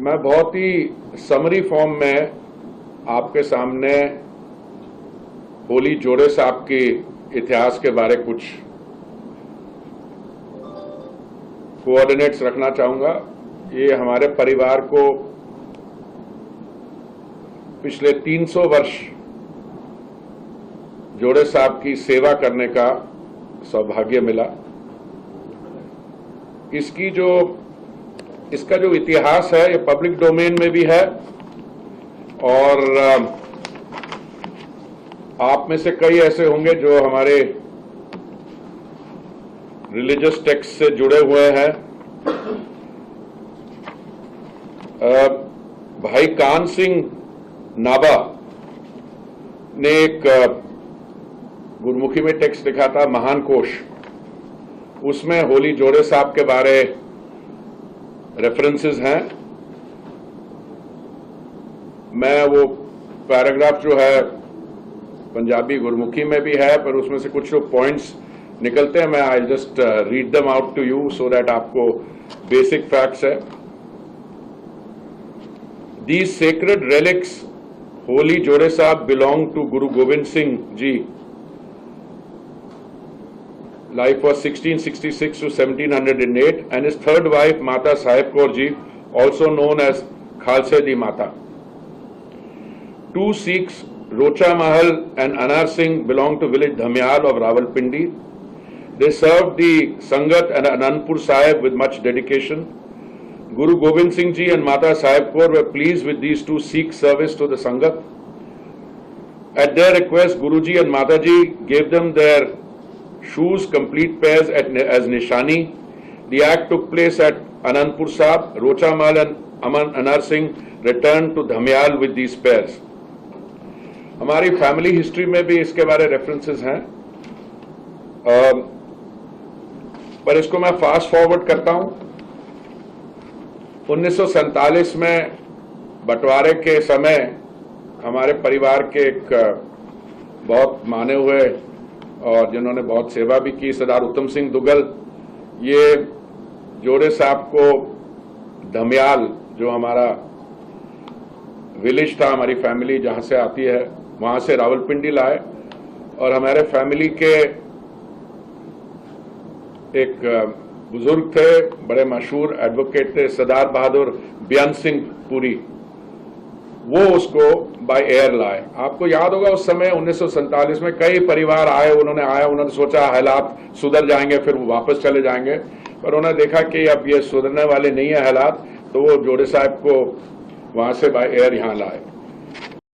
मैं बहुत ही summary form में आपके सामने होली जोड़े साहब के इतिहास के बारे कुछ कोऑर्डिनेट्स रखना चाहूँगा। ये हमारे परिवार को पिछले 300 वर्ष जोड़े साहब की सेवा करने का सौभाग्य मिला। इसका जो इतिहास है ये पब्लिक डोमेन में भी है और आप में से कई ऐसे होंगे जो हमारे रिलीजियस टेक्स्ट से जुड़े हुए हैं। भाई कान सिंह नाभा ने एक गुरमुखी में टेक्स्ट लिखा था, महान कोश। उसमें होली जोड़े साहब के बारे रेफरेंसेस हैं। मैं वो पैराग्राफ जो है पंजाबी गुरमुखी में भी है, पर उसमें से कुछ जो पॉइंट्स निकलते हैं, मैं I just read them out to you so that आपको बेसिक फैक्ट्स है। These sacred relics, holy जोड़े साहब, belong to Guru Gobind Singh Ji. Life was 1666 to 1708, and his third wife Mata Sahib Kaur Ji, also known as Khalsa Di Mata. Two Sikhs, Rocha Mahal and Anar Singh, belong to village Dhamyal of Rawalpindi. They served the Sangat and Anandpur Sahib with much dedication. Guru Gobind Singh Ji and Mata Sahib Kaur were pleased with these two Sikh service to the Sangat. At their request, Guruji and Mataji gave them their shoes, complete pairs as nishani. The act took place at Anandpur Sahib. Rocha Mahal and Anar Singh returned to Dhamyal with these pairs. हमारी family history में भी इसके बारे references हैं, पर इसको मैं fast forward करता हूं। 1947 में बंटवारे के समय हमारे परिवार के एक बहुत माने हुए और जिन्होंने बहुत सेवा भी की, सरदार उत्तम सिंह दुग्गल, ये जोड़े साहब को धमियाल, जो हमारा विलेज था, हमारी फैमिली जहां से आती है, वहां से रावलपिंडी लाए। और हमारे फैमिली के एक बुजुर्ग थे, बड़े मशहूर एडवोकेट थे, सरदार बहादुर बेअंत सिंह पुरी, वो उसको बाय एयर लाए। आपको याद होगा उस समय 1947 में कई परिवार आए, उन्होंने सोचा हालात सुधर जाएंगे फिर वो वापस चले जाएंगे, पर उन्होंने देखा कि अब ये सुधरने वाले नहीं है हालात, तो वो जोड़े साहब को वहां से बाय एयर यहां लाए।